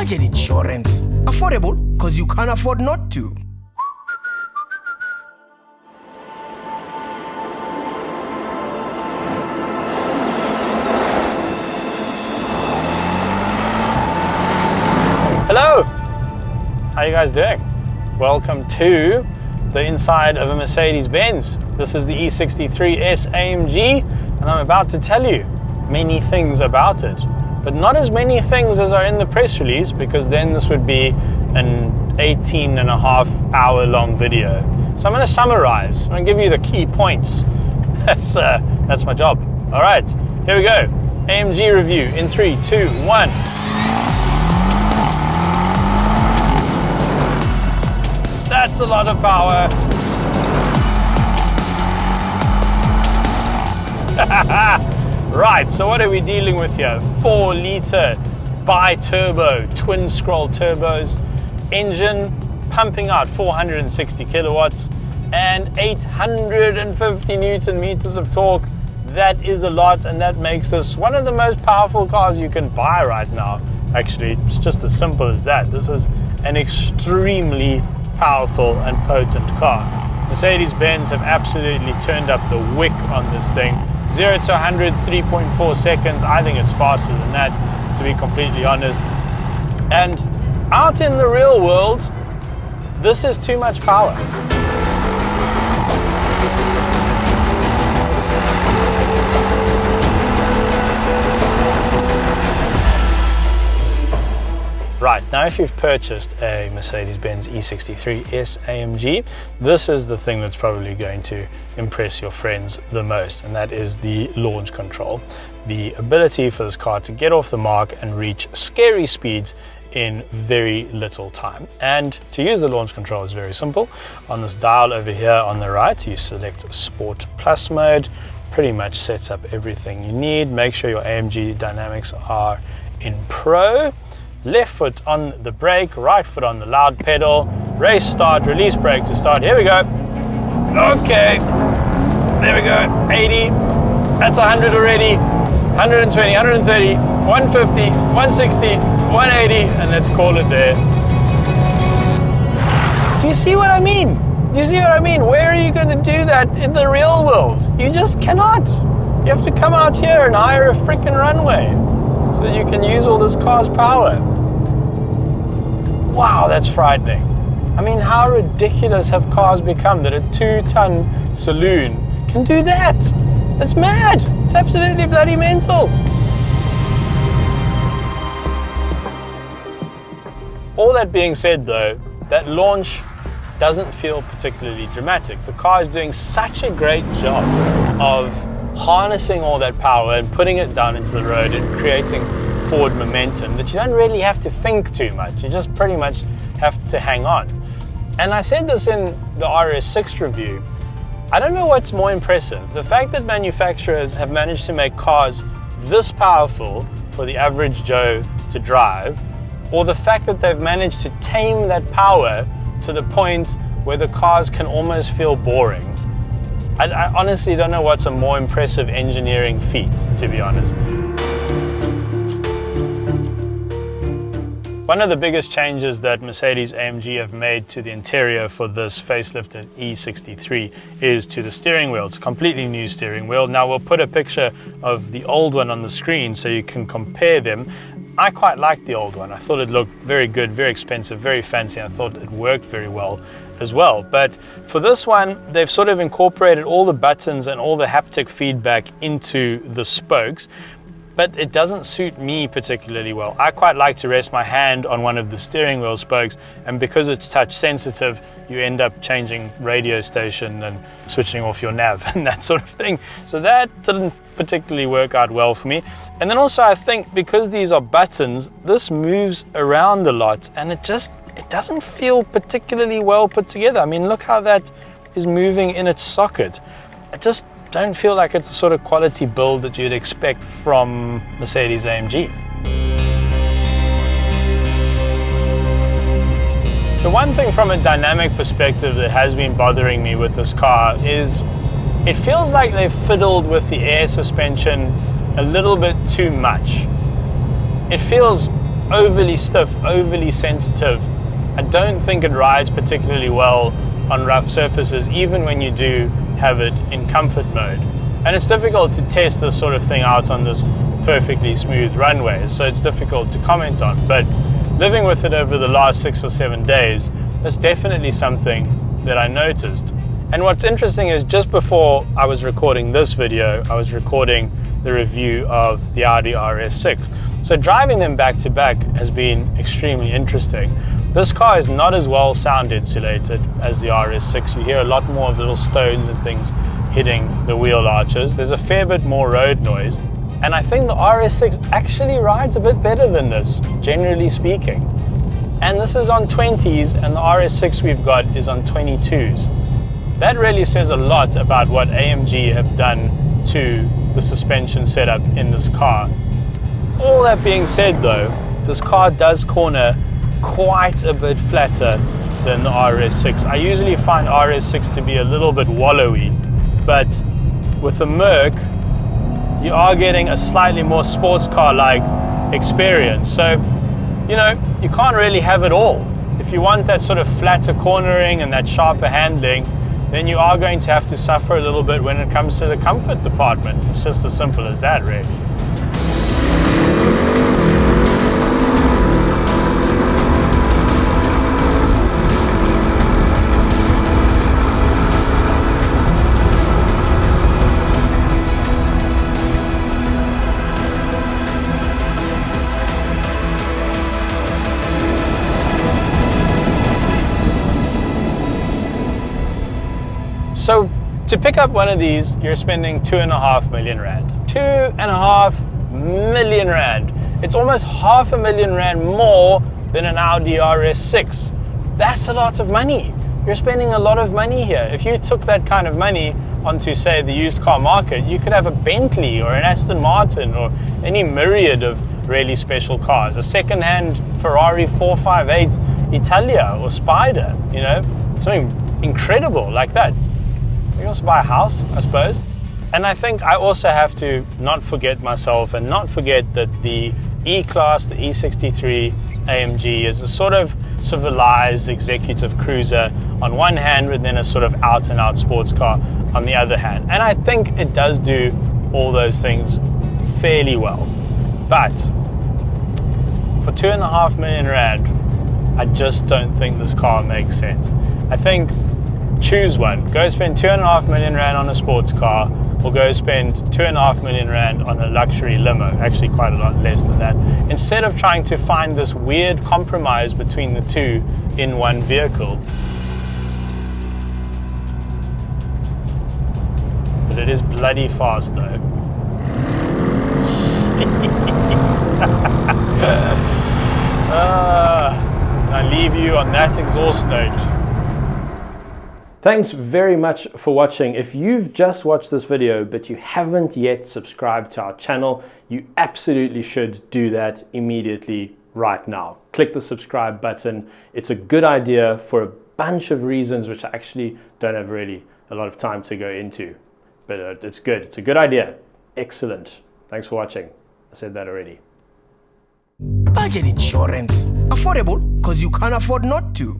budget insurance. Affordable because you can't afford not to. Hello! How you guys doing? Welcome to the inside of a Mercedes-Benz. This is the E63 S AMG, and I'm about to tell you many things about it. But not as many things as are in the press release, because then this would be an 18.5 long video. So I'm going to summarize. I'm going to give you the key points. That's my job. All right, here we go. AMG review in 3, 2, 1. That's a lot of power. Right, so what are we dealing with here? 4-liter bi-turbo, twin-scroll turbos, engine pumping out 460 kilowatts and 850 Newton meters of torque. That is a lot, and that makes this one of the most powerful cars you can buy right now. Actually, it's just as simple as that. This is an extremely powerful and potent car. Mercedes-Benz have absolutely turned up the wick on this thing. 0 to 100, 3.4 seconds. I think it's faster than that, to be completely honest. And out in the real world, this is too much power. Right, now if you've purchased a Mercedes-Benz E63 S AMG, this is the thing that's probably going to impress your friends the most, and that is the launch control. The ability for this car to get off the mark and reach scary speeds in very little time. And to use the launch control is very simple. On this dial over here on the right, you select Sport Plus mode. Pretty much sets up everything you need. Make sure your AMG dynamics are in Pro. Left foot on the brake, right foot on the loud pedal, race start, release brake to start. Here we go. Okay, there we go. 80, that's 100 already, 120, 130, 150, 160, 180, and let's call it there. Do you see what I mean? Do you see what I mean? Where are you going to do that in the real world? You just cannot. You have to come out here and hire a freaking runway so that you can use all this car's power. Wow, that's frightening. I mean, how ridiculous have cars become that a 2-ton saloon can do that? That's mad. It's absolutely bloody mental. All that being said though, that launch doesn't feel particularly dramatic. The car is doing such a great job of harnessing all that power and putting it down into the road and creating forward momentum that you don't really have to think too much. You just pretty much have to hang on. And I said this in the RS6 review. I don't know what's more impressive, the fact that manufacturers have managed to make cars this powerful for the average Joe to drive, or the fact that they've managed to tame that power to the point where the cars can almost feel boring. I honestly don't know what's a more impressive engineering feat, to be honest. One of the biggest changes that Mercedes-AMG have made to the interior for this facelifted E63 is to the steering wheel. It's a completely new steering wheel. Now we'll put a picture of the old one on the screen so you can compare them. I quite liked the old one. I thought it looked very good, very expensive, very fancy. I thought it worked very well as well. But for this one, they've sort of incorporated all the buttons and all the haptic feedback into the spokes. But it doesn't suit me particularly well. I quite like to rest my hand on one of the steering wheel spokes, and because it's touch sensitive, you end up changing radio station and switching off your nav and that sort of thing. So that didn't particularly work out well for me. And then also I think because these are buttons, this moves around a lot and it doesn't feel particularly well put together. I mean, look how that is moving in its socket. It just don't feel like it's the sort of quality build that you'd expect from Mercedes-AMG. The one thing from a dynamic perspective that has been bothering me with this car is it feels like they've fiddled with the air suspension a little bit too much. It feels overly stiff, overly sensitive. I don't think it rides particularly well on rough surfaces, even when you do have it in comfort mode. And it's difficult to test this sort of thing out on this perfectly smooth runway, so it's difficult to comment on. But living with it over the last 6 or 7 days, that's definitely something that I noticed. And what's interesting is just before I was recording this video, I was recording the review of the Audi RS6. So driving them back to back has been extremely interesting. This car is not as well sound insulated as the RS6. You hear a lot more of little stones and things hitting the wheel arches. There's a fair bit more road noise. And I think the RS6 actually rides a bit better than this, generally speaking. And this is on 20s, and the RS6 we've got is on 22s. That really says a lot about what AMG have done to the suspension setup in this car. All that being said though, this car does corner quite a bit flatter than the RS6. I usually find RS6 to be a little bit wallowy, but with the Merc, you are getting a slightly more sports car-like experience. So, you know, you can't really have it all. If you want that sort of flatter cornering and that sharper handling, then you are going to have to suffer a little bit when it comes to the comfort department. It's just as simple as that, really. So to pick up one of these, you're spending 2.5 million rand. 2.5 million rand. It's almost 500,000 rand more than an Audi RS6. That's a lot of money. You're spending a lot of money here. If you took that kind of money onto, say, the used car market, you could have a Bentley or an Aston Martin or any myriad of really special cars. A second-hand Ferrari 458 Italia or Spider, you know, something incredible like that. You can also buy a house, I suppose. And I think I also have to not forget myself and not forget that the E-Class, the E63 AMG, is a sort of civilized executive cruiser on one hand, and then a sort of out-and-out sports car on the other hand. And I think it does do all those things fairly well. But for 2.5 million rand, I just don't think this car makes sense. I think choose one. Go spend 2.5 million rand on a sports car, or go spend 2.5 million rand on a luxury limo. Actually quite a lot less than that. Instead of trying to find this weird compromise between the two in one vehicle. But it is bloody fast though. I leave you on that exhaust note. Thanks very much for watching. If you've just watched this video but you haven't yet subscribed to our channel, you absolutely should do that immediately right now. Click the subscribe button. It's a good idea for a bunch of reasons which I actually don't have really a lot of time to go into. But it's good. It's a good idea. Excellent. Thanks for watching. I said that already. Budget insurance. Affordable because you can't afford not to.